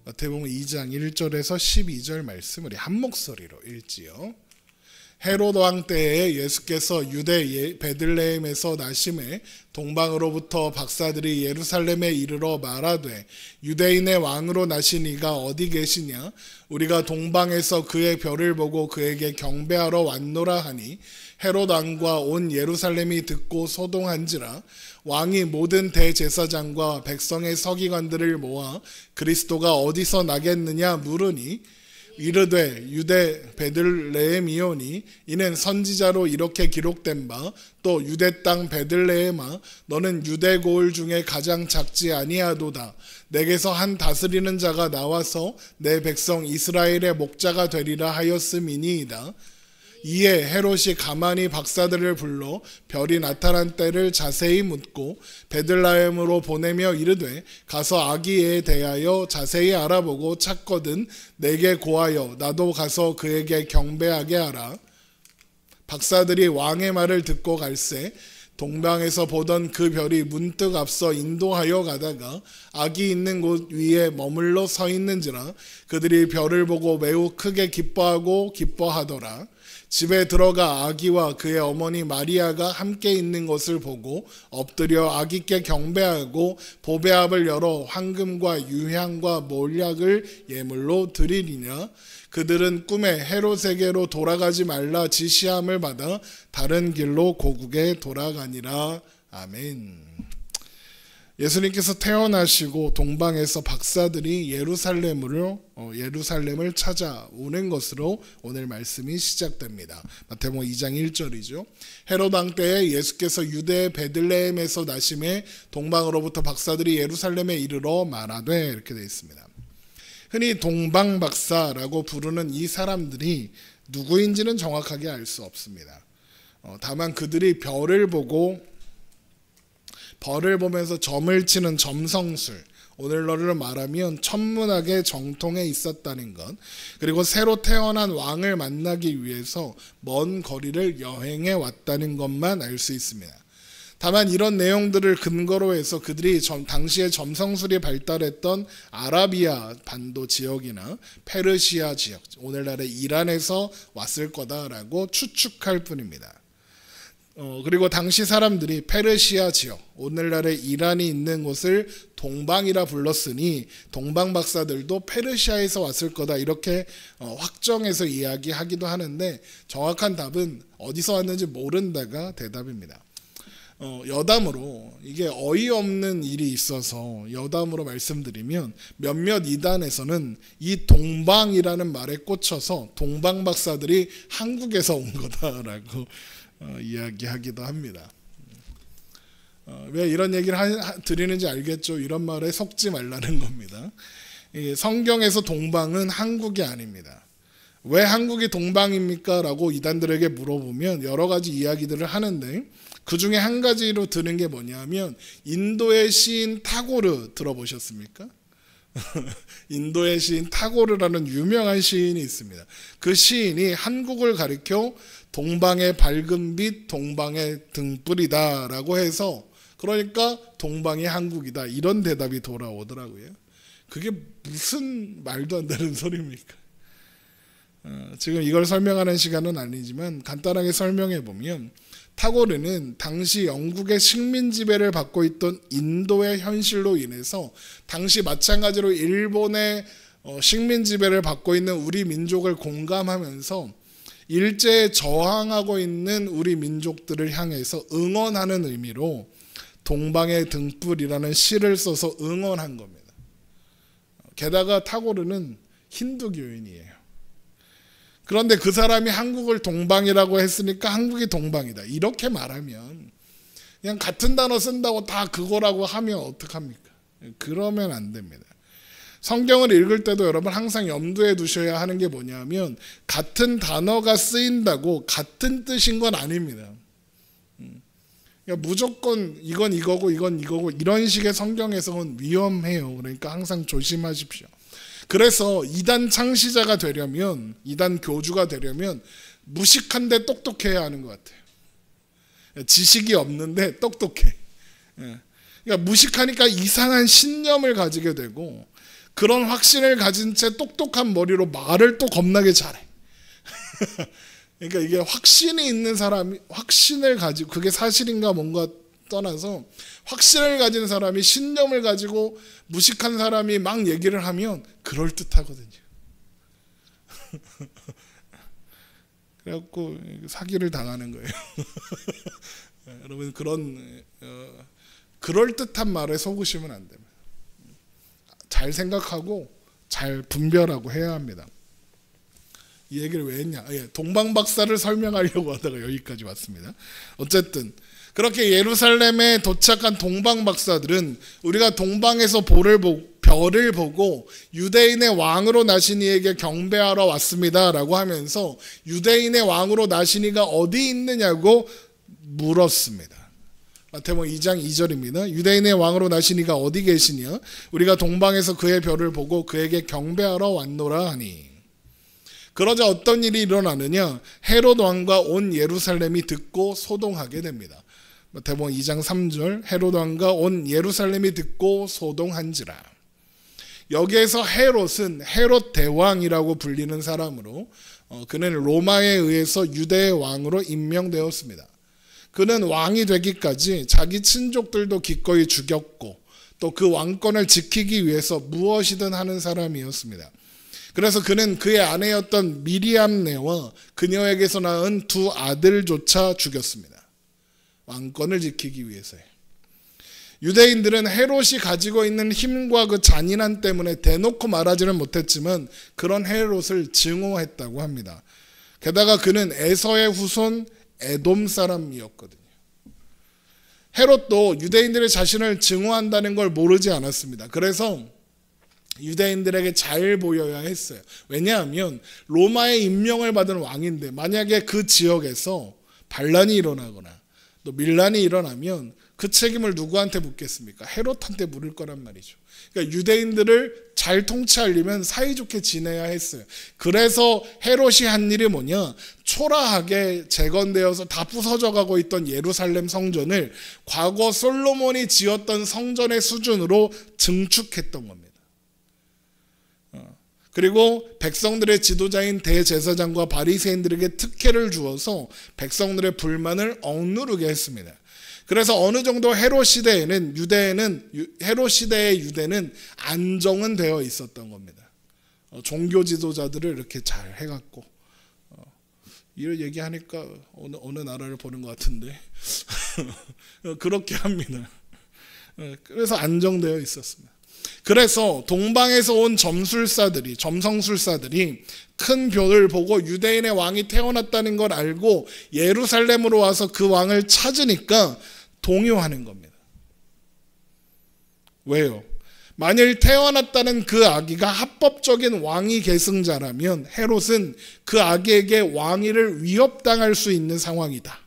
마태복음 2장 1절에서 12절 말씀 우리 한 목소리로 읽지요. 헤롯 왕 때에 예수께서 유대 베들레헴에서 나심에 동방으로부터 박사들이 예루살렘에 이르러 말하되 유대인의 왕으로 나신 이가 어디 계시냐? 우리가 동방에서 그의 별을 보고 그에게 경배하러 왔노라 하니 헤롯 왕과 온 예루살렘이 듣고 소동한지라. 왕이 모든 대제사장과 백성의 서기관들을 모아 그리스도가 어디서 나겠느냐 물으니 이르되 유대 베들레헴이오니 이는 선지자로 이렇게 기록된 바 또 유대 땅 베들레헴아 너는 유대 고을 중에 가장 작지 아니하도다. 내게서 한 다스리는 자가 나와서 내 백성 이스라엘의 목자가 되리라 하였음이니이다. 이에 헤롯이 가만히 박사들을 불러 별이 나타난 때를 자세히 묻고 베들레헴으로 보내며 이르되 가서 아기에 대하여 자세히 알아보고 찾거든 내게 고하여 나도 가서 그에게 경배하게 하라. 박사들이 왕의 말을 듣고 갈새 동방에서 보던 그 별이 문득 앞서 인도하여 가다가 아기 있는 곳 위에 머물러 서 있는지라. 그들이 별을 보고 매우 크게 기뻐하더라. 집에 들어가 아기와 그의 어머니 마리아가 함께 있는 것을 보고 엎드려 아기께 경배하고 보배압을 열어 황금과 유향과 몰약을 예물로 드리리냐. 그들은 꿈에 헤롯에게로 돌아가지 말라 지시함을 받아 다른 길로 고국에 돌아가니라. 아멘. 예수님께서 태어나시고 동방에서 박사들이 예루살렘을 찾아오는 것으로 오늘 말씀이 시작됩니다. 마태복음 2장 1절이죠. 헤롯 왕 때에 예수께서 유대 베들레헴에서 나심에 동방으로부터 박사들이 예루살렘에 이르러 말하되 이렇게 되어 있습니다. 흔히 동방박사라고 부르는 이 사람들이 누구인지는 정확하게 알 수 없습니다. 다만 그들이 별을 보면서 점을 치는 점성술, 오늘날로 말하면 천문학의 정통에 있었다는 것, 그리고 새로 태어난 왕을 만나기 위해서 먼 거리를 여행해 왔다는 것만 알 수 있습니다. 다만 이런 내용들을 근거로 해서 그들이 당시에 점성술이 발달했던 아라비아 반도 지역이나 페르시아 지역, 오늘날의 이란에서 왔을 거다라고 추측할 뿐입니다. 그리고 당시 사람들이 페르시아 지역, 오늘날의 이란이 있는 곳을 동방이라 불렀으니 동방 박사들도 페르시아에서 왔을 거다 이렇게 확정해서 이야기하기도 하는데 정확한 답은 어디서 왔는지 모른다가 대답입니다. 여담으로 이게 어이없는 일이 있어서 여담으로 말씀드리면 몇몇 이단에서는 이 동방이라는 말에 꽂혀서 동방 박사들이 한국에서 온 거다라고 이야기하기도 합니다. 왜 이런 얘기를 드리는지 알겠죠? 이런 말에 속지 말라는 겁니다. 성경에서 동방은 한국이 아닙니다. 왜 한국이 동방입니까? 라고 이단들에게 물어보면 여러 가지 이야기들을 하는데 그 중에 한 가지로 드는 게 뭐냐면 인도의 시인 타고르 들어보셨습니까? 인도의 시인 타고르라는 유명한 시인이 있습니다. 그 시인이 한국을 가리켜 동방의 밝은 빛, 동방의 등불이다 라고 해서 그러니까 동방이 한국이다 이런 대답이 돌아오더라고요. 그게 무슨 말도 안 되는 소리입니까? 지금 이걸 설명하는 시간은 아니지만 간단하게 설명해 보면 타고르는 당시 영국의 식민 지배를 받고 있던 인도의 현실로 인해서 당시 마찬가지로 일본의 식민 지배를 받고 있는 우리 민족을 공감하면서 일제에 저항하고 있는 우리 민족들을 향해서 응원하는 의미로 동방의 등불이라는 시를 써서 응원한 겁니다. 게다가 타고르는 힌두교인이에요. 그런데 그 사람이 한국을 동방이라고 했으니까 한국이 동방이다. 이렇게 말하면 그냥 같은 단어 쓴다고 다 그거라고 하면 어떡합니까? 그러면 안 됩니다. 성경을 읽을 때도 여러분 항상 염두에 두셔야 하는 게 뭐냐면 같은 단어가 쓰인다고 같은 뜻인 건 아닙니다. 그러니까 무조건 이건 이거고 이건 이거고 이런 식의 성경 해석은 위험해요. 그러니까 항상 조심하십시오. 그래서 이단 창시자가 되려면, 이단 교주가 되려면 무식한데 똑똑해야 하는 것 같아요. 지식이 없는데 똑똑해. 그러니까 무식하니까 이상한 신념을 가지게 되고 그런 확신을 가진 채 똑똑한 머리로 말을 또 겁나게 잘해. 그러니까 이게 확신이 있는 사람이, 확신을 가지고, 그게 사실인가 뭔가 떠나서 확신을 가진 사람이, 신념을 가지고 무식한 사람이 막 얘기를 하면 그럴듯하거든요. 그래갖고 사기를 당하는 거예요. 여러분, 그럴듯한 말에 속으시면 안 됩니다. 잘 생각하고 잘 분별하고 해야 합니다. 이 얘기를 왜 했냐? 동방박사를 설명하려고 하다가 여기까지 왔습니다. 어쨌든 그렇게 예루살렘에 도착한 동방박사들은 우리가 동방에서 별을 보고 유대인의 왕으로 나신 이에게 경배하러 왔습니다 라고 하면서 유대인의 왕으로 나신 이가 어디 있느냐고 물었습니다. 마태복음 2장 2절입니다. 유대인의 왕으로 나신 이가 어디 계시냐? 우리가 동방에서 그의 별을 보고 그에게 경배하러 왔노라 하니. 그러자 어떤 일이 일어나느냐? 헤롯 왕과 온 예루살렘이 듣고 소동하게 됩니다. 마태복음 2장 3절, 헤롯 왕과 온 예루살렘이 듣고 소동한지라. 여기에서 헤롯은 헤롯 대왕이라고 불리는 사람으로 그는 로마에 의해서 유대의 왕으로 임명되었습니다. 그는 왕이 되기까지 자기 친족들도 기꺼이 죽였고 또 그 왕권을 지키기 위해서 무엇이든 하는 사람이었습니다. 그래서 그는 그의 아내였던 미리암네와 그녀에게서 낳은 두 아들조차 죽였습니다. 왕권을 지키기 위해서요. 유대인들은 헤롯이 가지고 있는 힘과 그 잔인함 때문에 대놓고 말하지는 못했지만 그런 헤롯을 증오했다고 합니다. 게다가 그는 에서의 후손 에돔 사람이었거든요. 헤롯도 유대인들의 자신을 증오한다는 걸 모르지 않았습니다. 그래서 유대인들에게 잘 보여야 했어요. 왜냐하면 로마의 임명을 받은 왕인데 만약에 그 지역에서 반란이 일어나거나 또 밀란이 일어나면 그 책임을 누구한테 묻겠습니까? 헤롯한테 물을 거란 말이죠. 그러니까 유대인들을 잘 통치하려면 사이좋게 지내야 했어요. 그래서 헤롯이 한 일이 뭐냐? 초라하게 재건되어서 다 부서져가고 있던 예루살렘 성전을 과거 솔로몬이 지었던 성전의 수준으로 증축했던 겁니다. 그리고 백성들의 지도자인 대제사장과 바리새인들에게 특혜를 주어서 백성들의 불만을 억누르게 했습니다. 그래서 어느 정도 헤롯 시대의 유대는 안정은 되어 있었던 겁니다. 종교 지도자들을 이렇게 잘 해갖고 이를 얘기하니까 어느 나라를 보는 것 같은데 그렇게 합니다. 그래서 안정되어 있었습니다. 그래서 동방에서 온 점성술사들이 큰 별을 보고 유대인의 왕이 태어났다는 걸 알고 예루살렘으로 와서 그 왕을 찾으니까 동요하는 겁니다. 왜요? 만일 태어났다는 그 아기가 합법적인 왕위 계승자라면 헤롯은 그 아기에게 왕위를 위협당할 수 있는 상황이다.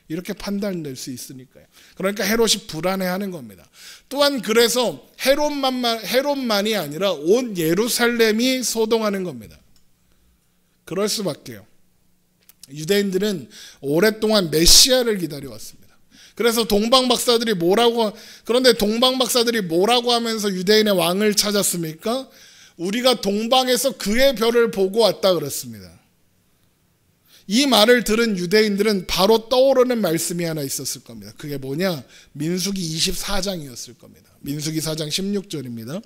이렇게 판단될 수 있으니까요. 그러니까 헤롯이 불안해하는 겁니다. 또한 그래서 헤롯만이 아니라 온 예루살렘이 소동하는 겁니다. 그럴 수밖에요. 유대인들은 오랫동안 메시아를 기다려왔습니다. 그래서 그런데 동방박사들이 뭐라고 하면서 유대인의 왕을 찾았습니까? 우리가 동방에서 그의 별을 보고 왔다 그랬습니다. 이 말을 들은 유대인들은 바로 떠오르는 말씀이 하나 있었을 겁니다. 그게 뭐냐? 민수기 24장이었을 겁니다. 민수기 4장 16절입니다.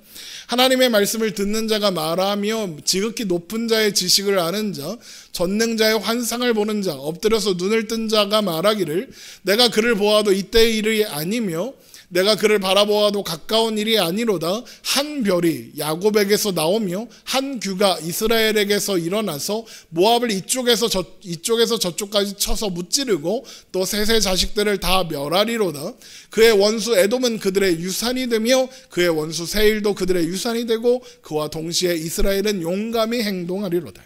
하나님의 말씀을 듣는 자가 말하며 지극히 높은 자의 지식을 아는 자, 전능자의 환상을 보는 자, 엎드려서 눈을 뜬 자가 말하기를 내가 그를 보아도 이때의 일이 아니며 내가 그를 바라보아도 가까운 일이 아니로다. 한 별이 야곱에게서 나오며 한 규가 이스라엘에게서 일어나서 모압을 이쪽에서 저쪽까지 쳐서 무찌르고 또 셋의 자식들을 다 멸하리로다. 그의 원수 에돔은 그들의 유산이 되며 그의 원수 세일도 그들의 유산이 되고 그와 동시에 이스라엘은 용감히 행동하리로다.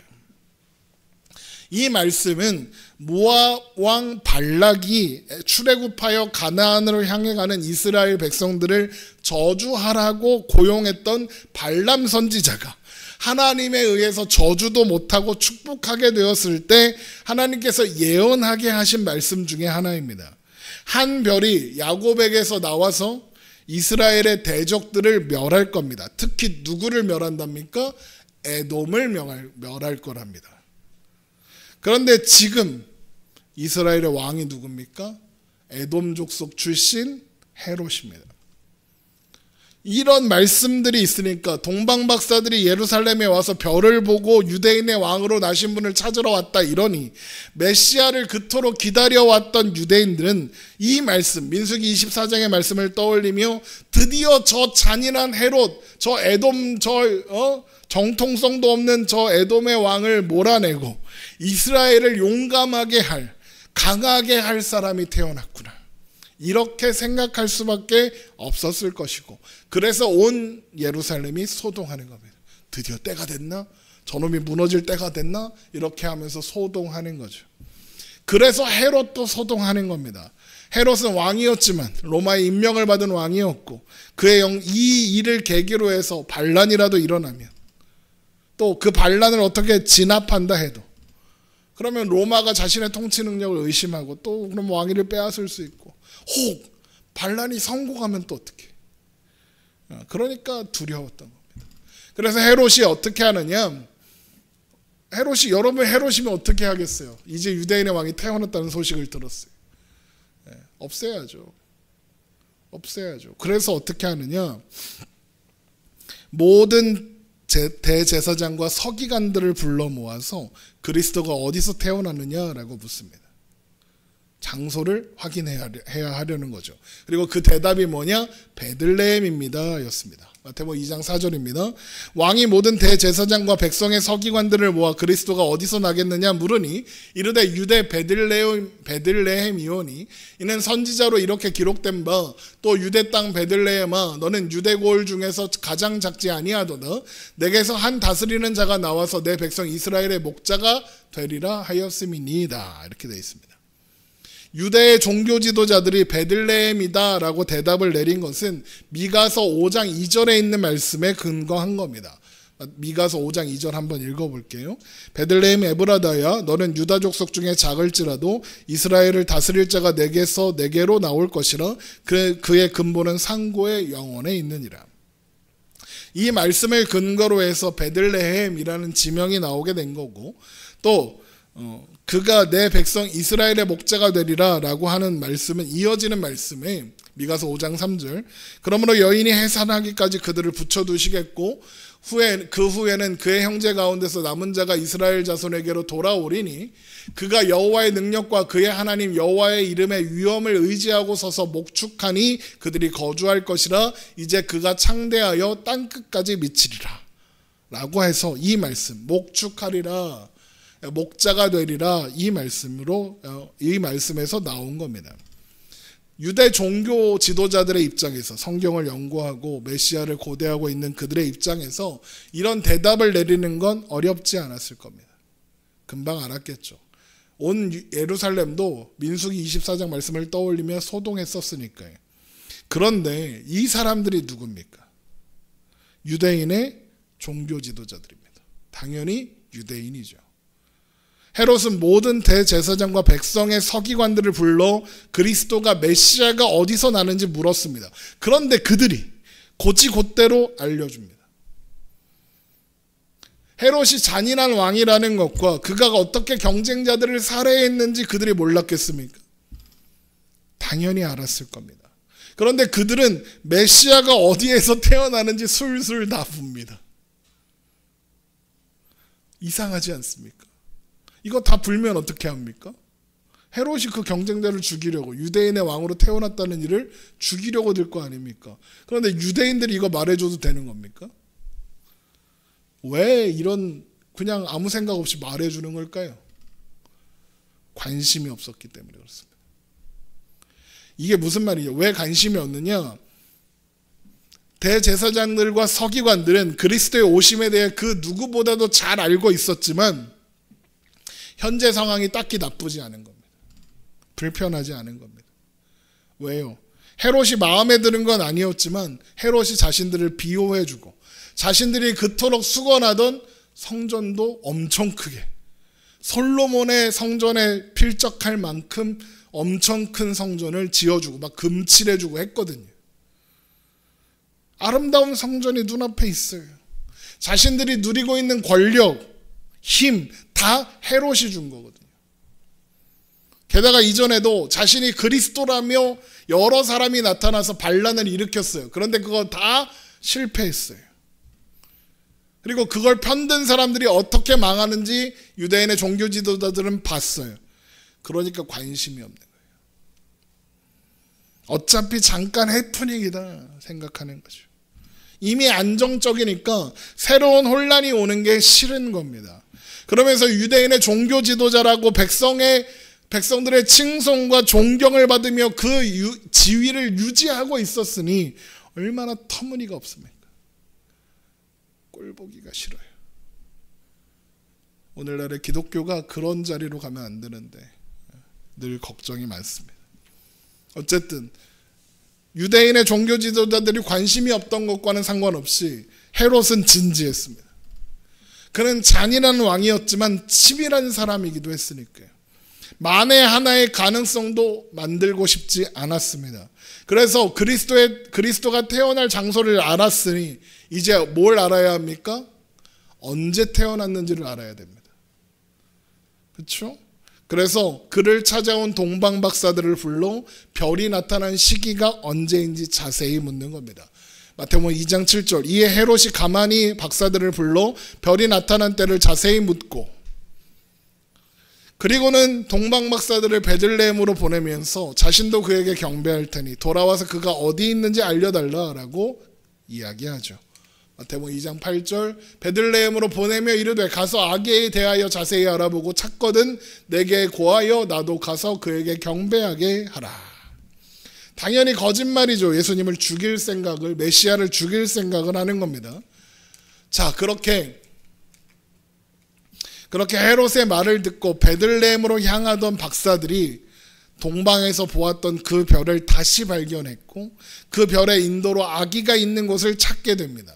이 말씀은 모압 왕 발락이 출애굽하여 가나안으로 향해 가는 이스라엘 백성들을 저주하라고 고용했던 발람 선지자가 하나님에 의해서 저주도 못하고 축복하게 되었을 때 하나님께서 예언하게 하신 말씀 중에 하나입니다. 한 별이 야곱에게서 나와서 이스라엘의 대적들을 멸할 겁니다. 특히 누구를 멸한답니까? 에돔을 멸할 거랍니다. 그런데 지금 이스라엘의 왕이 누굽니까? 에돔 족속 출신 헤롯입니다. 이런 말씀들이 있으니까 동방박사들이 예루살렘에 와서 별을 보고 유대인의 왕으로 나신 분을 찾으러 왔다 이러니 메시아를 그토록 기다려왔던 유대인들은 이 말씀, 민수기 24장의 말씀을 떠올리며 드디어 저 잔인한 헤롯, 저 에돔, 정통성도 없는 저 에돔의 왕을 몰아내고 이스라엘을 용감하게 할, 강하게 할 사람이 태어났구나, 이렇게 생각할 수밖에 없었을 것이고, 그래서 온 예루살렘이 소동하는 겁니다. 드디어 때가 됐나? 저놈이 무너질 때가 됐나? 이렇게 하면서 소동하는 거죠. 그래서 헤롯도 소동하는 겁니다. 헤롯은 왕이었지만 로마의 임명을 받은 왕이었고, 그의 이 일을 계기로 해서 반란이라도 일어나면, 또 그 반란을 어떻게 진압한다 해도, 그러면 로마가 자신의 통치 능력을 의심하고 또 그럼 왕위를 빼앗을 수 있고, 혹 반란이 성공하면 또 어떻게? 그러니까 두려웠던 겁니다. 그래서 헤롯이 어떻게 하느냐? 여러분 헤롯이면 어떻게 하겠어요? 이제 유대인의 왕이 태어났다는 소식을 들었어요. 없애야죠. 그래서 어떻게 하느냐? 모든 대제사장과 서기관들을 불러 모아서 그리스도가 어디서 태어났느냐라고 묻습니다. 장소를 확인해야 하려는 거죠. 그리고 그 대답이 뭐냐? 베들레헴입니다 였습니다. 마태복음 2장 4절입니다. 왕이 모든 대제사장과 백성의 서기관들을 모아 그리스도가 어디서 나겠느냐 물으니 이르되 유대 베들레헴이오니 이는 선지자로 이렇게 기록된 바 또 유대 땅 베들레헴아 너는 유대 고을 중에서 가장 작지 아니하도다 내게서 한 다스리는 자가 나와서 내 백성 이스라엘의 목자가 되리라 하였음이니이다. 이렇게 되어 있습니다. 유대의 종교 지도자들이 베들레헴이다 라고 대답을 내린 것은 미가서 5장 2절에 있는 말씀에 근거한 겁니다. 미가서 5장 2절 한번 읽어볼게요. 베들레헴 에브라다야 너는 유다 족속 중에 작을지라도 이스라엘을 다스릴 자가 내게로 나올 것이라 그의 근본은 상고의 영원에 있느니라. 이 말씀을 근거로 해서 베들레헴이라는 지명이 나오게 된 거고, 또 그가 내 백성 이스라엘의 목자가 되리라 라고 하는 말씀은 이어지는 말씀에 미가서 5장 3절 그러므로 여인이 해산하기까지 그들을 붙여두시겠고 그 후에는 그의 형제 가운데서 남은 자가 이스라엘 자손에게로 돌아오리니 그가 여호와의 능력과 그의 하나님 여호와의 이름의 위엄을 의지하고 서서 목축하니 그들이 거주할 것이라 이제 그가 창대하여 땅끝까지 미치리라 라고 해서 이 말씀 목축하리라 목자가 되리라 이 말씀에서 나온 겁니다. 유대 종교 지도자들의 입장에서 성경을 연구하고 메시아를 고대하고 있는 그들의 입장에서 이런 대답을 내리는 건 어렵지 않았을 겁니다. 금방 알았겠죠. 온 예루살렘도 민수기 24장 말씀을 떠올리며 소동했었으니까요. 그런데 이 사람들이 누굽니까? 유대인의 종교 지도자들입니다. 당연히 유대인이죠. 헤롯은 모든 대제사장과 백성의 서기관들을 불러 그리스도가 메시아가 어디서 나는지 물었습니다. 그런데 그들이 곧이곧대로 알려줍니다. 헤롯이 잔인한 왕이라는 것과 그가 어떻게 경쟁자들을 살해했는지 그들이 몰랐겠습니까? 당연히 알았을 겁니다. 그런데 그들은 메시아가 어디에서 태어나는지 술술 다 붑니다. 이상하지 않습니까? 이거 다 불면 어떻게 합니까? 헤롯이 그 경쟁자를 죽이려고 유대인의 왕으로 태어났다는 일을 죽이려고 들 거 아닙니까? 그런데 유대인들이 이거 말해줘도 되는 겁니까? 왜 이런 그냥 아무 생각 없이 말해주는 걸까요? 관심이 없었기 때문에 그렇습니다. 이게 무슨 말이에요? 왜 관심이 없느냐? 대제사장들과 서기관들은 그리스도의 오심에 대해 그 누구보다도 잘 알고 있었지만 현재 상황이 딱히 나쁘지 않은 겁니다. 불편하지 않은 겁니다. 왜요? 헤롯이 마음에 드는 건 아니었지만 헤롯이 자신들을 비호해주고 자신들이 그토록 수건하던 성전도 엄청 크게 솔로몬의 성전에 필적할 만큼 엄청 큰 성전을 지어주고 막 금칠해주고 했거든요. 아름다운 성전이 눈앞에 있어요. 자신들이 누리고 있는 권력, 힘 다 헤롯이 준 거거든요. 게다가 이전에도 자신이 그리스도라며 여러 사람이 나타나서 반란을 일으켰어요. 그런데 그거 다 실패했어요. 그리고 그걸 편든 사람들이 어떻게 망하는지 유대인의 종교 지도자들은 봤어요. 그러니까 관심이 없는 거예요. 어차피 잠깐 해프닝이다 생각하는 거죠. 이미 안정적이니까 새로운 혼란이 오는 게 싫은 겁니다. 그러면서 유대인의 종교 지도자라고 백성들의 칭송과 존경을 받으며 그 지위를 유지하고 있었으니 얼마나 터무니가 없습니까? 꼴보기가 싫어요. 오늘날의 기독교가 그런 자리로 가면 안 되는데 늘 걱정이 많습니다. 어쨌든 유대인의 종교 지도자들이 관심이 없던 것과는 상관없이 헤롯은 진지했습니다. 그는 잔인한 왕이었지만 치밀한 사람이기도 했으니까요. 만에 하나의 가능성도 만들고 싶지 않았습니다. 그래서 그리스도가 태어날 장소를 알았으니 이제 뭘 알아야 합니까? 언제 태어났는지를 알아야 됩니다. 그렇죠? 그래서 그를 찾아온 동방 박사들을 불러 별이 나타난 시기가 언제인지 자세히 묻는 겁니다. 마태복음 2장 7절 이에 헤롯이 가만히 박사들을 불러 별이 나타난 때를 자세히 묻고 그리고는 동방 박사들을 베들레헴으로 보내면서 자신도 그에게 경배할 테니 돌아와서 그가 어디 있는지 알려달라라고 이야기하죠. 마태복음 2장 8절 베들레헴으로 보내며 이르되 가서 아기에 대하여 자세히 알아보고 찾거든 내게 고하여 나도 가서 그에게 경배하게 하라. 당연히 거짓말이죠. 예수님을 죽일 생각을, 메시아를 죽일 생각을 하는 겁니다. 자, 그렇게 헤롯의 말을 듣고 베들레헴으로 향하던 박사들이 동방에서 보았던 그 별을 다시 발견했고 그 별의 인도로 아기가 있는 곳을 찾게 됩니다.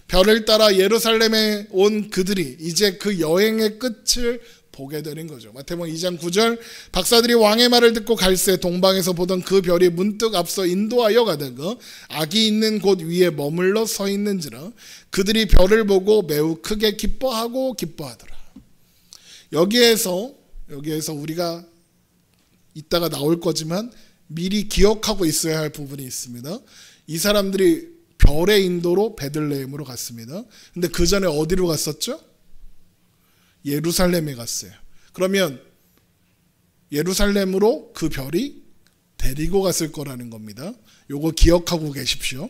별을 따라 예루살렘에 온 그들이 이제 그 여행의 끝을 보게 되는 거죠. 마태복음 2장 9절 박사들이 왕의 말을 듣고 갈새 동방에서 보던 그 별이 문득 앞서 인도하여 가다가 아기 있는 곳 위에 머물러 서 있는지라 그들이 별을 보고 매우 크게 기뻐하더라. 여기에서 우리가 이따가 나올 거지만 미리 기억하고 있어야 할 부분이 있습니다. 이 사람들이 별의 인도로 베들레헴으로 갔습니다. 근데 그 전에 어디로 갔었죠? 예루살렘에 갔어요. 그러면 예루살렘으로 그 별이 데리고 갔을 거라는 겁니다. 요거 기억하고 계십시오.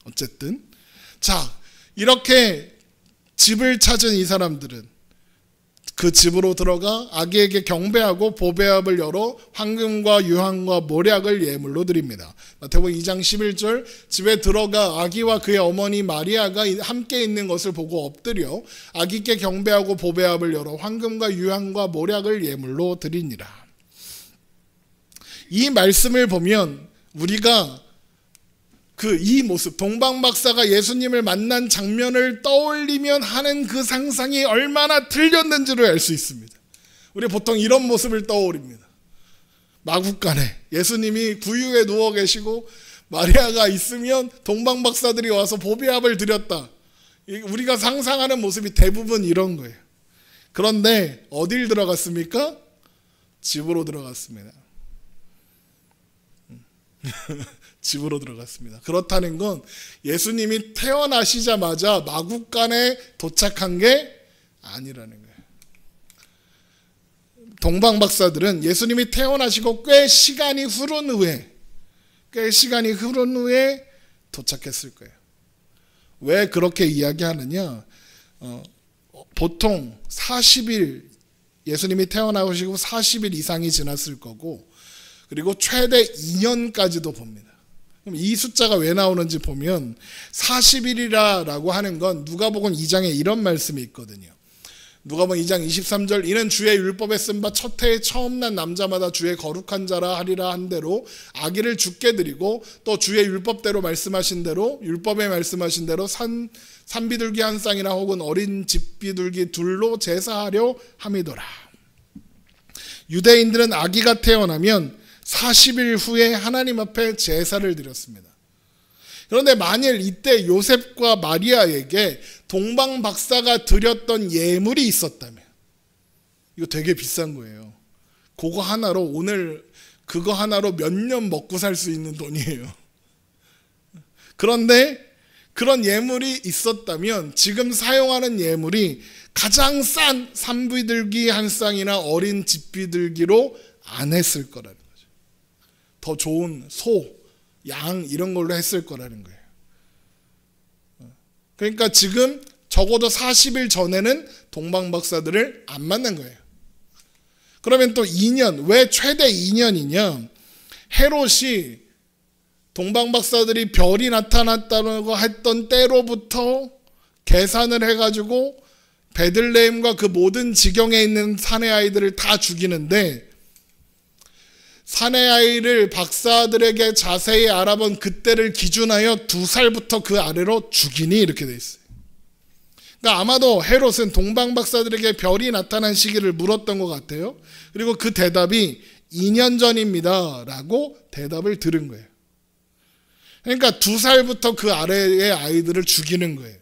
어쨌든 자, 이렇게 집을 찾은 이 사람들은 그 집으로 들어가 아기에게 경배하고 보배압을 열어 황금과 유황과 모략을 예물로 드립니다. 마태복음 2장 11절 집에 들어가 아기와 그의 어머니 마리아가 함께 있는 것을 보고 엎드려 아기께 경배하고 보배압을 열어 황금과 유황과 모략을 예물로 드리니라. 이 말씀을 보면 우리가 이 모습, 동방박사가 예수님을 만난 장면을 떠올리면 하는 그 상상이 얼마나 틀렸는지를 알 수 있습니다. 우리 보통 이런 모습을 떠올립니다. 마국간에 예수님이 구유에 누워 계시고 마리아가 있으면 동방박사들이 와서 보배압을 드렸다. 우리가 상상하는 모습이 대부분 이런 거예요. 그런데 어딜 들어갔습니까? 집으로 들어갔습니다. 집으로 들어갔습니다. 그렇다는 건 예수님이 태어나시자마자 마국간에 도착한 게 아니라는 거예요. 동방 박사들은 예수님이 태어나시고 꽤 시간이 흐른 후에 도착했을 거예요. 왜 그렇게 이야기하느냐? 보통 40일 예수님이 태어나시고 40일 이상이 지났을 거고 그리고 최대 2년까지도 봅니다. 그럼 이 숫자가 왜 나오는지 보면 40일이라고 하는 건 누가복음 2장에 이런 말씀이 있거든요. 누가복음 2장 23절 이는 주의 율법에 쓴 바 첫 해에 처음 난 남자마다 주의 거룩한 자라 하리라 한 대로 아기를 죽게 드리고 또 주의 율법대로 말씀하신 대로 율법에 말씀하신 대로 산비둘기 한 쌍이나 혹은 어린 집비둘기 둘로 제사하려 함이더라. 유대인들은 아기가 태어나면 40일 후에 하나님 앞에 제사를 드렸습니다. 그런데 만일 이때 요셉과 마리아에게 동방박사가 드렸던 예물이 있었다면, 이거 되게 비싼 거예요. 그거 하나로 오늘 그거 하나로 몇 년 먹고 살 수 있는 돈이에요. 그런데 그런 예물이 있었다면 지금 사용하는 예물이 가장 싼 산비둘기 한 쌍이나 어린 집비둘기로 안 했을 거라는 거죠. 더 좋은 소, 양 이런 걸로 했을 거라는 거예요. 그러니까 지금 적어도 40일 전에는 동방박사들을 안 만난 거예요. 그러면 또 2년, 왜 최대 2년이냐? 헤롯이 동방박사들이 별이 나타났다고 했던 때로부터 계산을 해가지고 베들레헴과 그 모든 지경에 있는 사내 아이들을 다 죽이는데, 사내 아이를 박사들에게 자세히 알아본 그때를 기준하여 2살부터 그 아래로 죽이니 이렇게 돼 있어요. 그러니까 아마도 헤롯은 동방박사들에게 별이 나타난 시기를 물었던 것 같아요. 그리고 그 대답이 2년 전입니다 라고 대답을 들은 거예요. 그러니까 2살부터 그 아래의 아이들을 죽이는 거예요.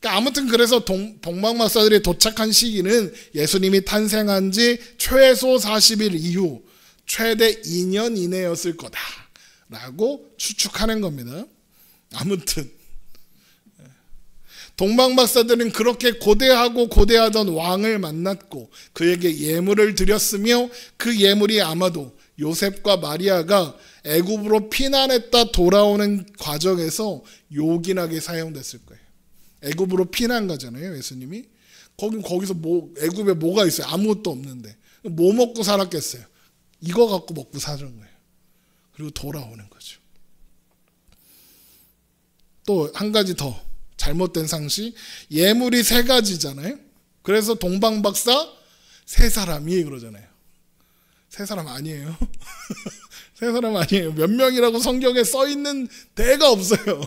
그러니까 아무튼 그래서 동방박사들이 도착한 시기는 예수님이 탄생한 지 최소 40일 이후 최대 2년 이내였을 거다라고 추측하는 겁니다. 아무튼 동방박사들은 그렇게 고대하던 왕을 만났고 그에게 예물을 드렸으며, 그 예물이 아마도 요셉과 마리아가 애굽으로 피난했다 돌아오는 과정에서 요긴하게 사용됐을 거예요. 애굽으로 피난 가잖아요, 예수님이. 거기서 애굽에 뭐가 있어요? 아무것도 없는데 뭐 먹고 살았겠어요? 이거 갖고 먹고 사는 거예요. 그리고 돌아오는 거죠. 또 한 가지 더 잘못된 상식, 예물이 3가지잖아요. 그래서 동방박사 3사람이 그러잖아요. 3사람 아니에요. 3사람 아니에요. 몇 명이라고 성경에 써 있는 데가 없어요.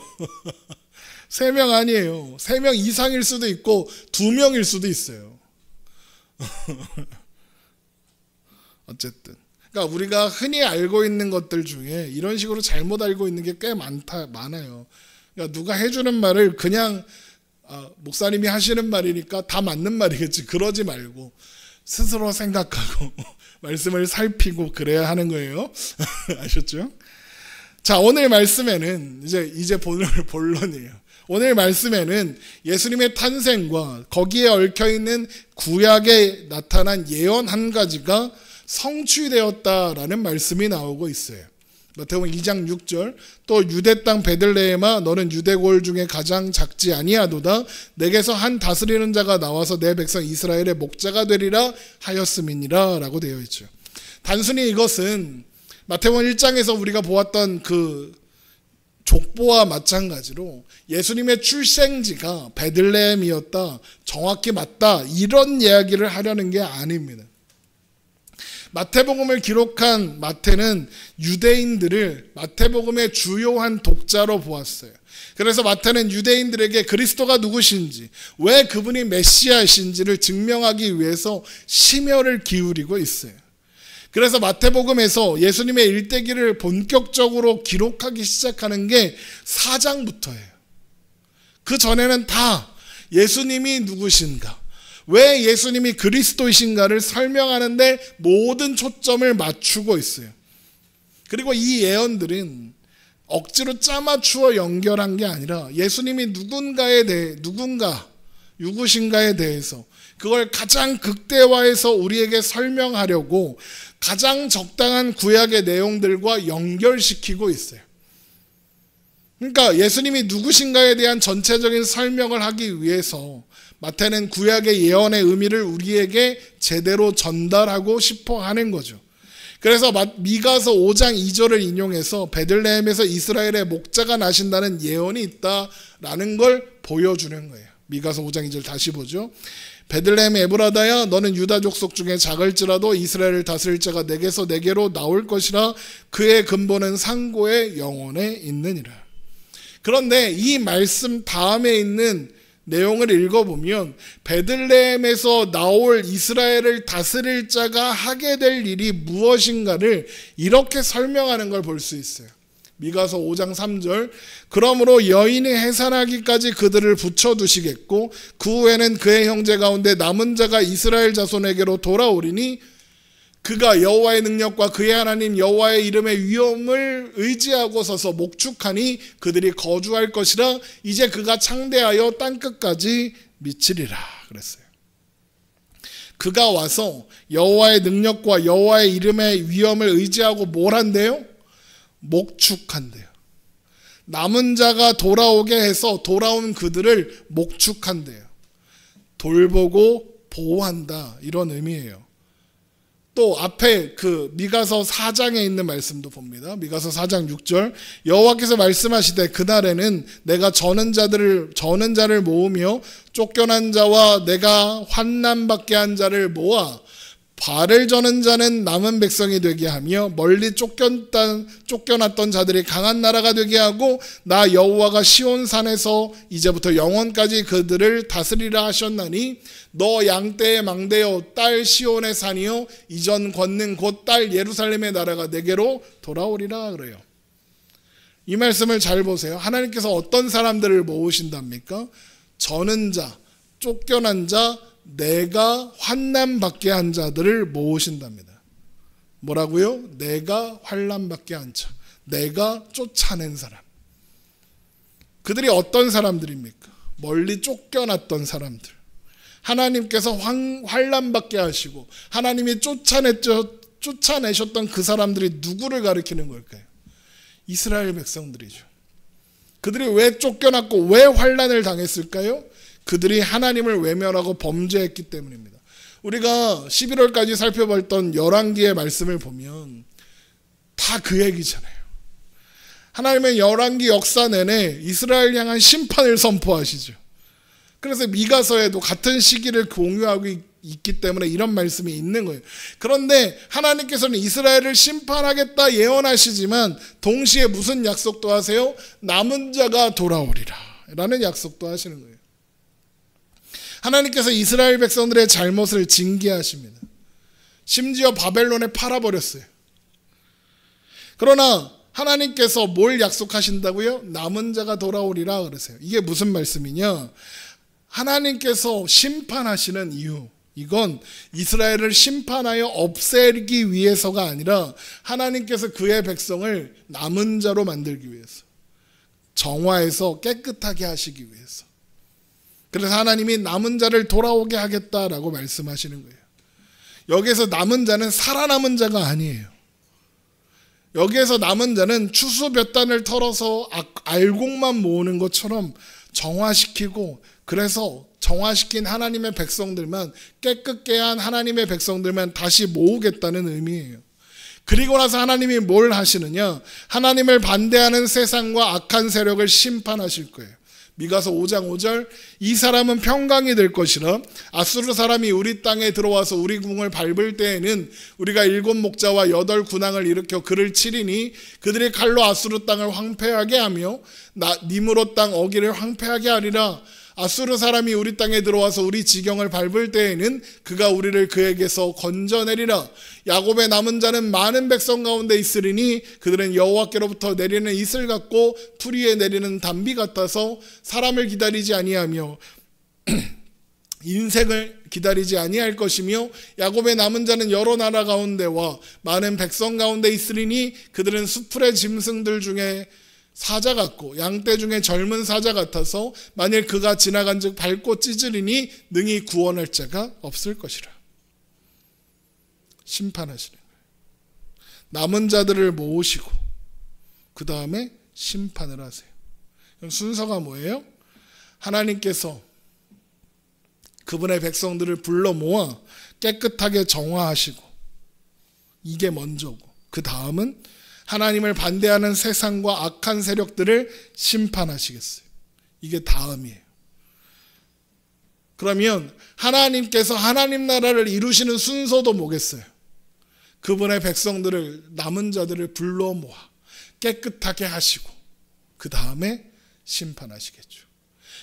3명 아니에요. 3명 이상일 수도 있고 2명일 수도 있어요. 어쨌든 그러니까 우리가 흔히 알고 있는 것들 중에 이런 식으로 잘못 알고 있는 게 꽤 많아요. 그러니까 누가 해주는 말을 그냥 목사님이 하시는 말이니까 다 맞는 말이겠지, 그러지 말고 스스로 생각하고 말씀을 살피고 그래야 하는 거예요. 아셨죠? 자, 오늘 말씀에는 이제 본론이에요. 오늘 말씀에는 예수님의 탄생과 거기에 얽혀있는 구약에 나타난 예언 한 가지가 성취되었다라는 말씀이 나오고 있어요. 마태복음 2장 6절, 또 유대 땅 베들레헴아 너는 유대골 중에 가장 작지 아니하도다. 내게서 한 다스리는 자가 나와서 내 백성 이스라엘의 목자가 되리라 하였음이니라 라고 되어 있죠. 단순히 이것은 마태복음 1장에서 우리가 보았던 그 족보와 마찬가지로 예수님의 출생지가 베들레헴이었다, 정확히 맞다, 이런 이야기를 하려는 게 아닙니다. 마태복음을 기록한 마태는 유대인들을 마태복음의 주요한 독자로 보았어요. 그래서 마태는 유대인들에게 그리스도가 누구신지, 왜 그분이 메시아이신지를 증명하기 위해서 심혈을 기울이고 있어요. 그래서 마태복음에서 예수님의 일대기를 본격적으로 기록하기 시작하는 게 4장부터예요. 그 전에는 다 예수님이 누구신가, 왜 예수님이 그리스도이신가를 설명하는데 모든 초점을 맞추고 있어요. 그리고 이 예언들은 억지로 짜맞추어 연결한 게 아니라 예수님이 누구신가에 대해서 그걸 가장 극대화해서 우리에게 설명하려고 가장 적당한 구약의 내용들과 연결시키고 있어요. 그러니까 예수님이 누구신가에 대한 전체적인 설명을 하기 위해서 마태는 구약의 예언의 의미를 우리에게 제대로 전달하고 싶어 하는 거죠. 그래서 미가서 5장 2절을 인용해서 베들레헴에서 이스라엘의 목자가 나신다는 예언이 있다라는 걸 보여주는 거예요. 미가서 5장 2절 다시 보죠. 베들레헴 에브라다야 너는 유다 족속 중에 작을지라도 이스라엘을 다스릴 자가 내게서 내게로 나올 것이라. 그의 근본은 상고의 영혼에 있느니라. 그런데 이 말씀 다음에 있는 내용을 읽어보면 베들레헴에서 나올 이스라엘을 다스릴 자가 하게 될 일이 무엇인가를 이렇게 설명하는 걸 볼 수 있어요. 미가서 5장 3절. 그러므로 여인이 해산하기까지 그들을 붙여두시겠고 그 후에는 그의 형제 가운데 남은 자가 이스라엘 자손에게로 돌아오리니 그가 여호와의 능력과 그의 하나님 여호와의 이름의 위엄을 의지하고 서서 목축하니 그들이 거주할 것이라. 이제 그가 창대하여 땅끝까지 미치리라 그랬어요. 그가 와서 여호와의 능력과 여호와의 이름의 위엄을 의지하고 뭘 한대요? 목축한대요. 남은 자가 돌아오게 해서 돌아온 그들을 목축한대요. 돌보고 보호한다, 이런 의미예요. 또 앞에 그 미가서 4장에 있는 말씀도 봅니다. 미가서 4장 6절. 여호와께서 말씀하시되 그날에는 내가 저는 자를 모으며 쫓겨난 자와 내가 환난받게 한 자를 모아 발을 저는 자는 남은 백성이 되게 하며 멀리 쫓겨났던 자들이 강한 나라가 되게 하고 나 여호와가 시온산에서 이제부터 영원까지 그들을 다스리라 하셨나니 너 양떼의 망대여 딸 시온의 산이여 이전 권능 곧 딸 예루살렘의 나라가 내게로 돌아오리라 그래요. 이 말씀을 잘 보세요. 하나님께서 어떤 사람들을 모으신답니까? 저는 자, 쫓겨난 자, 내가 환난받게 한 자들을 모으신답니다. 뭐라고요? 내가 환난받게 한 자, 내가 쫓아낸 사람. 그들이 어떤 사람들입니까? 멀리 쫓겨났던 사람들. 하나님께서 환난받게 하시고 하나님이 쫓아내셨던 그 사람들이 누구를 가리키는 걸까요? 이스라엘 백성들이죠. 그들이 왜 쫓겨났고 왜 환난을 당했을까요? 그들이 하나님을 외면하고 범죄했기 때문입니다. 우리가 11월까지 살펴봤던 열왕기의 말씀을 보면 다 그 얘기잖아요. 하나님은 열왕기 역사 내내 이스라엘 향한 심판을 선포하시죠. 그래서 미가서에도 같은 시기를 공유하고 있기 때문에 이런 말씀이 있는 거예요. 그런데 하나님께서는 이스라엘을 심판하겠다 예언하시지만 동시에 무슨 약속도 하세요? 남은 자가 돌아오리라 라는 약속도 하시는 거예요. 하나님께서 이스라엘 백성들의 잘못을 징계하십니다. 심지어 바벨론에 팔아버렸어요. 그러나 하나님께서 뭘 약속하신다고요? 남은 자가 돌아오리라 그러세요. 이게 무슨 말씀이냐? 하나님께서 심판하시는 이유, 이건 이스라엘을 심판하여 없애기 위해서가 아니라 하나님께서 그의 백성을 남은 자로 만들기 위해서, 정화해서 깨끗하게 하시기 위해서. 그래서 하나님이 남은 자를 돌아오게 하겠다라고 말씀하시는 거예요. 여기에서 남은 자는 살아남은 자가 아니에요. 여기에서 남은 자는 추수 몇 단을 털어서 알곡만 모으는 것처럼 정화시키고, 그래서 정화시킨 하나님의 백성들만, 깨끗게 한 하나님의 백성들만 다시 모으겠다는 의미예요. 그리고 나서 하나님이 뭘 하시느냐? 하나님을 반대하는 세상과 악한 세력을 심판하실 거예요. 미가서 5장 5절. 이 사람은 평강이 될 것이라. 아수르 사람이 우리 땅에 들어와서 우리 궁을 밟을 때에는 우리가 7 목자와 8 군왕을 일으켜 그를 치리니 그들이 칼로 아수르 땅을 황폐하게 하며 니므롯 땅 어기를 황폐하게 하리라. 아수르 사람이 우리 땅에 들어와서 우리 지경을 밟을 때에는 그가 우리를 그에게서 건져내리라. 야곱의 남은 자는 많은 백성 가운데 있으리니 그들은 여호와께로부터 내리는 이슬 같고 풀이에 내리는 단비 같아서 사람을 기다리지 아니하며 인생을 기다리지 아니할 것이며, 야곱의 남은 자는 여러 나라 가운데와 많은 백성 가운데 있으리니 그들은 수풀의 짐승들 중에 사자 같고 양떼 중에 젊은 사자 같아서 만일 그가 지나간즉 밟고 찢으리니 능히 구원할 자가 없을 것이라. 심판하시는 거예요. 남은 자들을 모으시고 그 다음에 심판을 하세요. 순서가 뭐예요? 하나님께서 그분의 백성들을 불러 모아 깨끗하게 정화하시고, 이게 먼저고, 그 다음은 하나님을 반대하는 세상과 악한 세력들을 심판하시겠어요. 이게 다음이에요. 그러면 하나님께서 하나님 나라를 이루시는 순서도 뭐겠어요? 그분의 백성들을, 남은 자들을 불러 모아 깨끗하게 하시고 그 다음에 심판하시겠죠.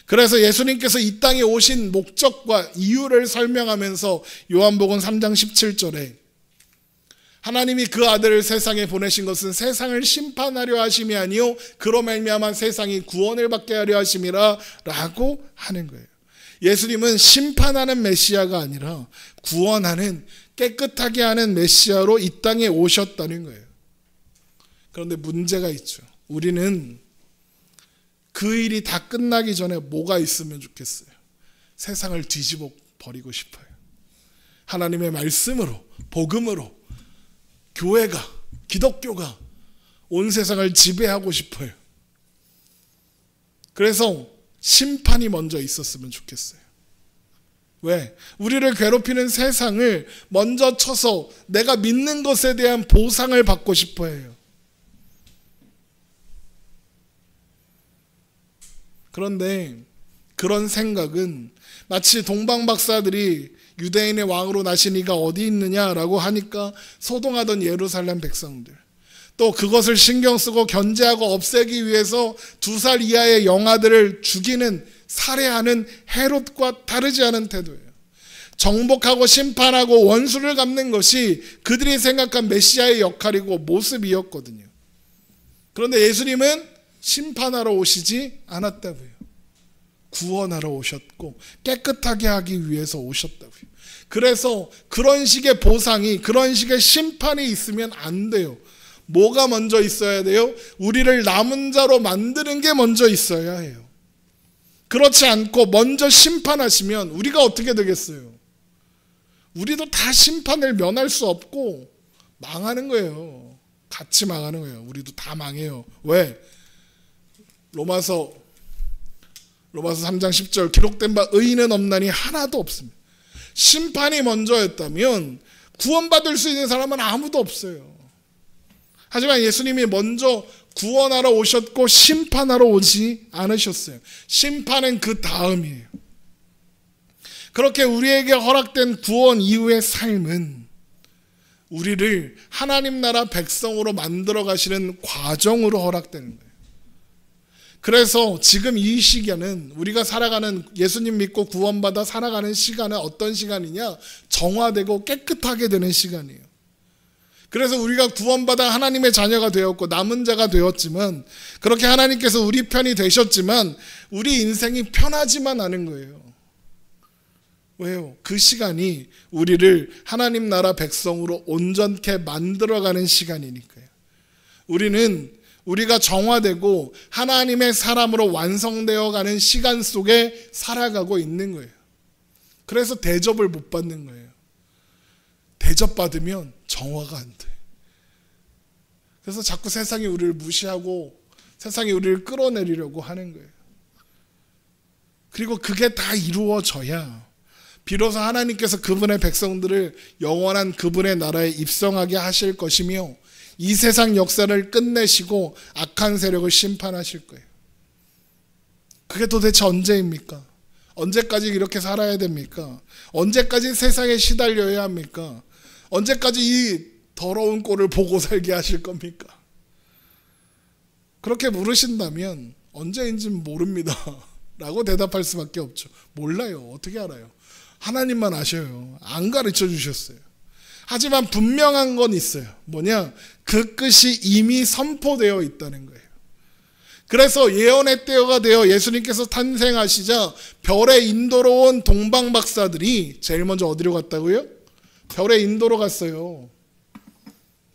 그래서 예수님께서 이 땅에 오신 목적과 이유를 설명하면서 요한복음 3장 17절에 하나님이 그 아들을 세상에 보내신 것은 세상을 심판하려 하심이 아니요 그로 말미암아 세상이 구원을 받게 하려 하심이라 라고 하는 거예요. 예수님은 심판하는 메시아가 아니라 구원하는, 깨끗하게 하는 메시아로 이 땅에 오셨다는 거예요. 그런데 문제가 있죠. 우리는 그 일이 다 끝나기 전에 뭐가 있으면 좋겠어요? 세상을 뒤집어 버리고 싶어요. 하나님의 말씀으로, 복음으로 교회가, 기독교가 온 세상을 지배하고 싶어요. 그래서 심판이 먼저 있었으면 좋겠어요. 왜? 우리를 괴롭히는 세상을 먼저 쳐서 내가 믿는 것에 대한 보상을 받고 싶어 해요. 그런데 그런 생각은 마치 동방박사들이 유대인의 왕으로 나신 이가 어디 있느냐라고 하니까 소동하던 예루살렘 백성들, 또 그것을 신경 쓰고 견제하고 없애기 위해서 2살 이하의 영아들을 죽이는, 살해하는 헤롯과 다르지 않은 태도예요. 정복하고 심판하고 원수를 갚는 것이 그들이 생각한 메시아의 역할이고 모습이었거든요. 그런데 예수님은 심판하러 오시지 않았다고요. 구원하러 오셨고 깨끗하게 하기 위해서 오셨다고요. 그래서 그런 식의 보상이, 그런 식의 심판이 있으면 안 돼요. 뭐가 먼저 있어야 돼요? 우리를 남은 자로 만드는 게 먼저 있어야 해요. 그렇지 않고 먼저 심판하시면 우리가 어떻게 되겠어요? 우리도 다 심판을 면할 수 없고 망하는 거예요. 같이 망하는 거예요. 우리도 다 망해요. 왜? 로마서 3장 10절 기록된 바 의인은 없나니 하나도 없습니다. 심판이 먼저였다면 구원받을 수 있는 사람은 아무도 없어요. 하지만 예수님이 먼저 구원하러 오셨고 심판하러 오지 않으셨어요. 심판은 그 다음이에요. 그렇게 우리에게 허락된 구원 이후의 삶은 우리를 하나님 나라 백성으로 만들어 가시는 과정으로 허락되는 거예요. 그래서 지금 이 시기는, 우리가 살아가는, 예수님 믿고 구원받아 살아가는 시간은 어떤 시간이냐? 정화되고 깨끗하게 되는 시간이에요. 그래서 우리가 구원받아 하나님의 자녀가 되었고 남은 자가 되었지만, 그렇게 하나님께서 우리 편이 되셨지만 우리 인생이 편하지만 않은 거예요. 왜요? 그 시간이 우리를 하나님 나라 백성으로 온전케 만들어가는 시간이니까요. 우리가 정화되고 하나님의 사람으로 완성되어 가는 시간 속에 살아가고 있는 거예요. 그래서 대접을 못 받는 거예요. 대접받으면 정화가 안 돼. 그래서 자꾸 세상이 우리를 무시하고 세상이 우리를 끌어내리려고 하는 거예요. 그리고 그게 다 이루어져야 비로소 하나님께서 그분의 백성들을 영원한 그분의 나라에 입성하게 하실 것이며 이 세상 역사를 끝내시고 악한 세력을 심판하실 거예요. 그게 도대체 언제입니까? 언제까지 이렇게 살아야 됩니까? 언제까지 세상에 시달려야 합니까? 언제까지 이 더러운 꼴을 보고 살게 하실 겁니까? 그렇게 물으신다면 언제인지는 모릅니다 라고 대답할 수밖에 없죠. 몰라요. 어떻게 알아요? 하나님만 아셔요. 안 가르쳐 주셨어요. 하지만 분명한 건 있어요. 뭐냐? 그 끝이 이미 선포되어 있다는 거예요. 그래서 예언의 때가 되어 예수님께서 탄생하시자 별의 인도로 온 동방 박사들이 제일 먼저 어디로 갔다고요? 별의 인도로 갔어요.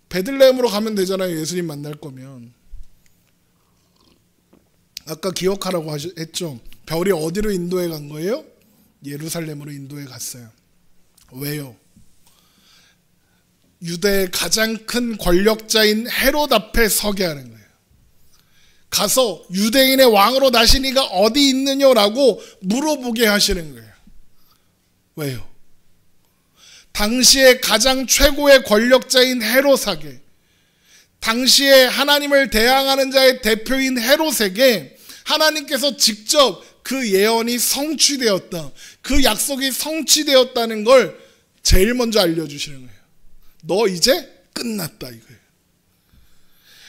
베들레헴으로 가면 되잖아요. 예수님 만날 거면. 아까 기억하라고 했죠. 별이 어디로 인도해 간 거예요? 예루살렘으로 인도해 갔어요. 왜요? 유대의 가장 큰 권력자인 헤롯 앞에 서게 하는 거예요. 가서 유대인의 왕으로 나신 이가 어디 있느냐라고 물어보게 하시는 거예요. 왜요? 당시에 가장 최고의 권력자인 헤롯에게, 당시에 하나님을 대항하는 자의 대표인 헤롯에게 하나님께서 직접 그 예언이 성취되었다, 그 약속이 성취되었다는 걸 제일 먼저 알려주시는 거예요. 너 이제 끝났다 이거예요.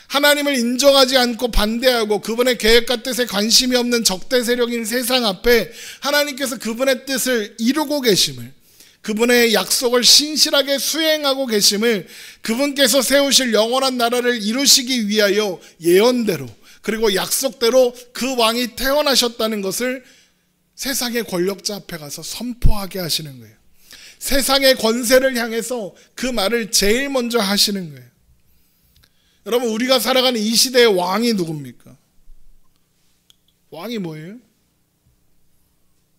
하나님을 인정하지 않고 반대하고 그분의 계획과 뜻에 관심이 없는 적대 세력인 세상 앞에 하나님께서 그분의 뜻을 이루고 계심을, 그분의 약속을 신실하게 수행하고 계심을, 그분께서 세우실 영원한 나라를 이루시기 위하여 예언대로 그리고 약속대로 그 왕이 태어나셨다는 것을 세상의 권력자 앞에 가서 선포하게 하시는 거예요. 세상의 권세를 향해서 그 말을 제일 먼저 하시는 거예요. 여러분, 우리가 살아가는 이 시대의 왕이 누굽니까? 왕이 뭐예요?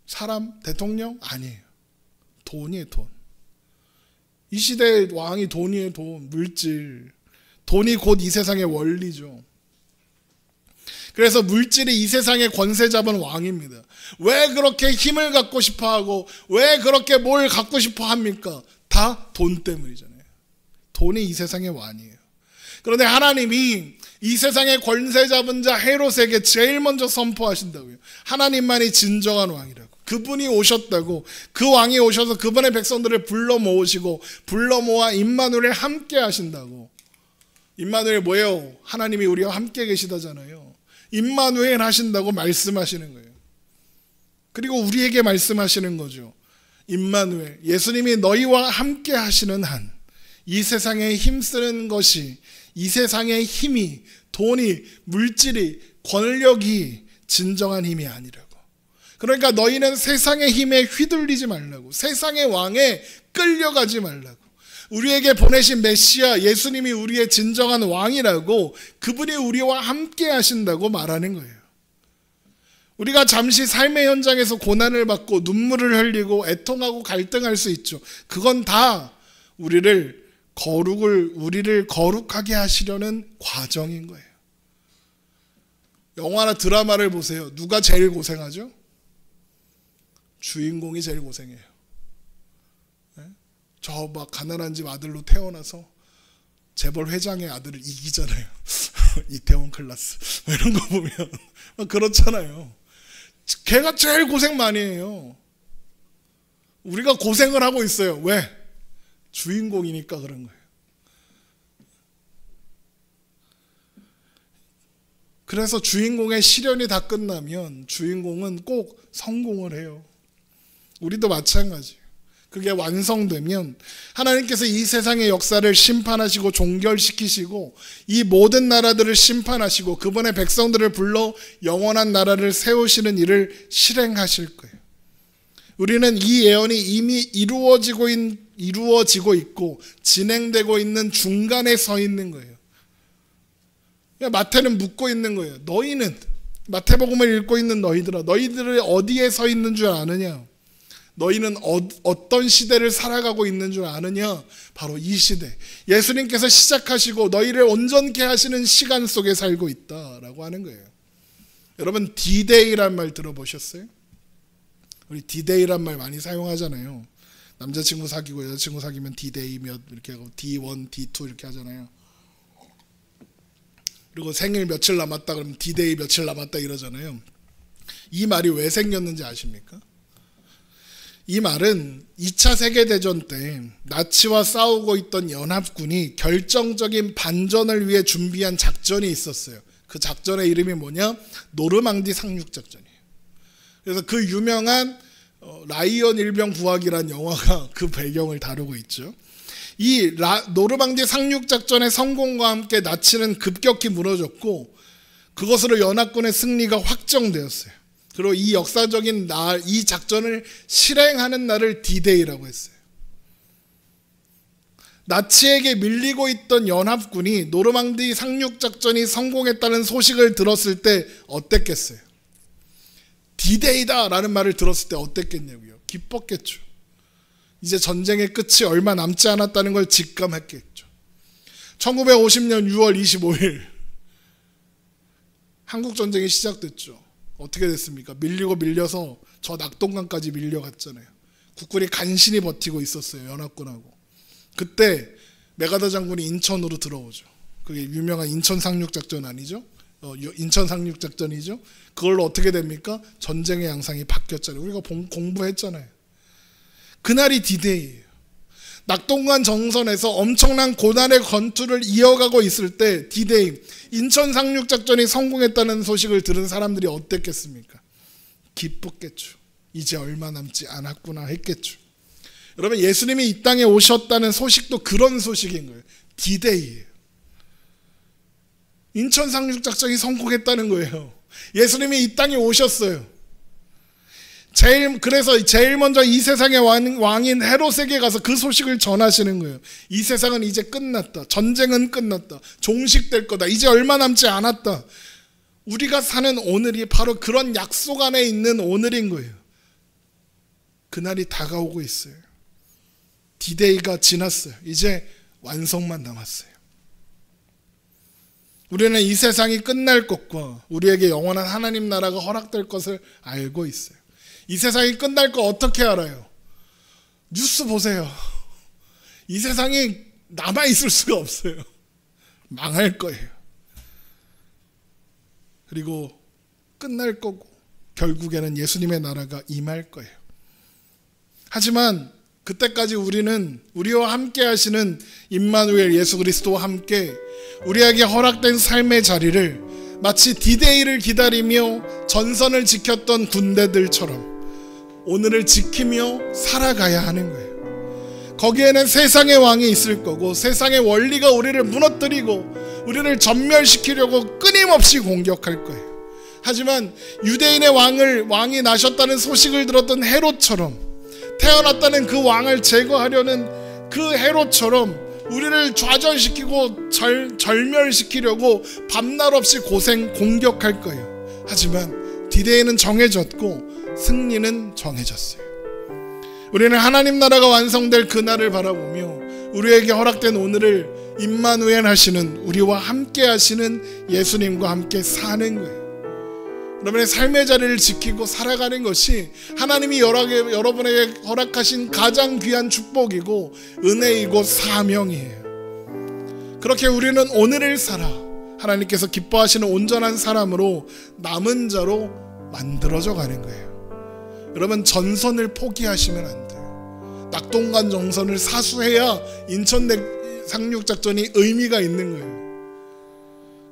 사람, 대통령? 아니에요. 돈이에요, 돈. 이 시대의 왕이 돈이에요, 돈, 물질. 돈이 곧 이 세상의 원리죠. 그래서 물질이 이 세상의 권세 잡은 왕입니다. 왜 그렇게 힘을 갖고 싶어 하고 왜 그렇게 뭘 갖고 싶어 합니까? 다 돈 때문이잖아요. 돈이 이 세상의 왕이에요. 그런데 하나님이 이 세상의 권세 잡은 자 헤롯에게 제일 먼저 선포하신다고요. 하나님만이 진정한 왕이라고. 그분이 오셨다고. 그 왕이 오셔서 그분의 백성들을 불러 모으시고 불러 모아 임마누엘 함께 하신다고. 임마누엘 뭐예요? 하나님이 우리와 함께 계시다잖아요. 임마누엘 하신다고 말씀하시는 거예요. 그리고 우리에게 말씀하시는 거죠. 임마누엘, 예수님이 너희와 함께 하시는 한, 이 세상에 힘쓰는 것이, 이 세상의 힘이, 돈이, 물질이, 권력이 진정한 힘이 아니라고. 그러니까 너희는 세상의 힘에 휘둘리지 말라고. 세상의 왕에 끌려가지 말라고. 우리에게 보내신 메시아 예수님이 우리의 진정한 왕이라고, 그분이 우리와 함께 하신다고 말하는 거예요. 우리가 잠시 삶의 현장에서 고난을 받고 눈물을 흘리고 애통하고 갈등할 수 있죠. 그건 다 우리를 거룩하게 하시려는 과정인 거예요. 영화나 드라마를 보세요. 누가 제일 고생하죠? 주인공이 제일 고생해요. 저 막 가난한 집 아들로 태어나서 재벌 회장의 아들을 이기잖아요. 이태원 클라스 이런 거 보면 그렇잖아요. 걔가 제일 고생 많이 해요. 우리가 고생을 하고 있어요. 왜? 주인공이니까 그런 거예요. 그래서 주인공의 시련이 다 끝나면 주인공은 꼭 성공을 해요. 우리도 마찬가지예요. 그게 완성되면 하나님께서 이 세상의 역사를 심판하시고 종결시키시고 이 모든 나라들을 심판하시고 그분의 백성들을 불러 영원한 나라를 세우시는 일을 실행하실 거예요. 우리는 이 예언이 이미 이루어지고 있고 진행되고 있는 중간에 서 있는 거예요. 마태는 묻고 있는 거예요. 너희는, 마태복음을 읽고 있는 너희들아, 너희들이 어디에 서 있는 줄 아느냐? 너희는 어떤 시대를 살아가고 있는 줄 아느냐? 바로 이 시대, 예수님께서 시작하시고 너희를 온전케 하시는 시간 속에 살고 있다라고 하는 거예요. 여러분, 디데이란 말 들어보셨어요? 우리 디데이란 말 많이 사용하잖아요. 남자친구 사귀고 여자친구 사귀면 디데이 몇 이렇게 하고 D1, D2 이렇게 하잖아요. 그리고 생일 며칠 남았다 그러면 디데이 며칠 남았다 이러잖아요. 이 말이 왜 생겼는지 아십니까? 이 말은 2차 세계대전 때 나치와 싸우고 있던 연합군이 결정적인 반전을 위해 준비한 작전이 있었어요. 그 작전의 이름이 뭐냐? 노르망디 상륙작전이에요. 그래서 그 유명한 라이언 일병 부하기라는 영화가 그 배경을 다루고 있죠. 이 노르망디 상륙작전의 성공과 함께 나치는 급격히 무너졌고 그것으로 연합군의 승리가 확정되었어요. 그리고 이 역사적인 날, 이 작전을 실행하는 날을 디데이라고 했어요. 나치에게 밀리고 있던 연합군이 노르망디 상륙작전이 성공했다는 소식을 들었을 때 어땠겠어요? 디데이다 라는 말을 들었을 때 어땠겠냐고요? 기뻤겠죠. 이제 전쟁의 끝이 얼마 남지 않았다는 걸 직감했겠죠. 1950년 6월 25일 한국전쟁이 시작됐죠. 어떻게 됐습니까? 밀려서 저 낙동강까지 밀려갔잖아요. 국군이 간신히 버티고 있었어요. 연합군하고. 그때 메가더 장군이 인천으로 들어오죠. 그게 유명한 인천 상륙작전 아니죠? 인천 상륙작전이죠. 그걸로 어떻게 됩니까? 전쟁의 양상이 바뀌었잖아요. 우리가 공부했잖아요. 그날이 디데이예요. 낙동강 정선에서 엄청난 고난의 권투를 이어가고 있을 때 디데이, 인천 상륙작전이 성공했다는 소식을 들은 사람들이 어땠겠습니까? 기뻤겠죠. 이제 얼마 남지 않았구나 했겠죠. 여러분, 예수님이 이 땅에 오셨다는 소식도 그런 소식인 거예요. 디데이예요. 인천 상륙작전이 성공했다는 거예요. 예수님이 이 땅에 오셨어요. 그래서 제일 먼저 이 세상의 왕인 헤롯에게 가서 그 소식을 전하시는 거예요. 이 세상은 이제 끝났다. 전쟁은 끝났다. 종식될 거다. 이제 얼마 남지 않았다. 우리가 사는 오늘이 바로 그런 약속 안에 있는 오늘인 거예요. 그날이 다가오고 있어요. 디데이가 지났어요. 이제 완성만 남았어요. 우리는 이 세상이 끝날 것과 우리에게 영원한 하나님 나라가 허락될 것을 알고 있어요. 이 세상이 끝날 거 어떻게 알아요? 뉴스 보세요. 이 세상이 남아있을 수가 없어요. 망할 거예요. 그리고 끝날 거고 결국에는 예수님의 나라가 임할 거예요. 하지만 그때까지 우리는 우리와 함께 하시는 임마누엘 예수 그리스도와 함께 우리에게 허락된 삶의 자리를 마치 디데이를 기다리며 전선을 지켰던 군대들처럼 오늘을 지키며 살아가야 하는 거예요. 거기에는 세상의 왕이 있을 거고 세상의 원리가 우리를 무너뜨리고 우리를 전멸시키려고 끊임없이 공격할 거예요. 하지만 유대인의 왕이 나셨다는 소식을 들었던 헤롯처럼 태어났다는 그 왕을 제거하려는 그 헤롯처럼 우리를 좌절시키고 절멸시키려고 밤낮 없이 공격할 거예요. 하지만 디데이는 정해졌고 승리는 정해졌어요. 우리는 하나님 나라가 완성될 그날을 바라보며 우리에게 허락된 오늘을 임마누엘 하시는 우리와 함께 하시는 예수님과 함께 사는 거예요. 여러분의 삶의 자리를 지키고 살아가는 것이 하나님이 여러분에게 허락하신 가장 귀한 축복이고 은혜이고 사명이에요. 그렇게 우리는 오늘을 살아 하나님께서 기뻐하시는 온전한 사람으로 남은 자로 만들어져 가는 거예요. 여러분, 전선을 포기하시면 안 돼요. 낙동강 정선을 사수해야 인천 상륙작전이 의미가 있는 거예요.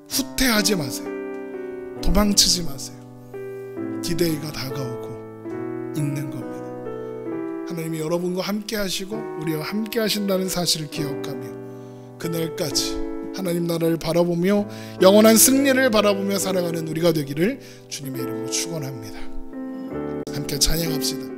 후퇴하지 마세요. 도망치지 마세요. 디데이가 다가오고 있는 겁니다. 하나님이 여러분과 함께 하시고 우리와 함께 하신다는 사실을 기억하며 그날까지 하나님 나라를 바라보며 영원한 승리를 바라보며 살아가는 우리가 되기를 주님의 이름으로 축원합니다. 함께 찬양합시다.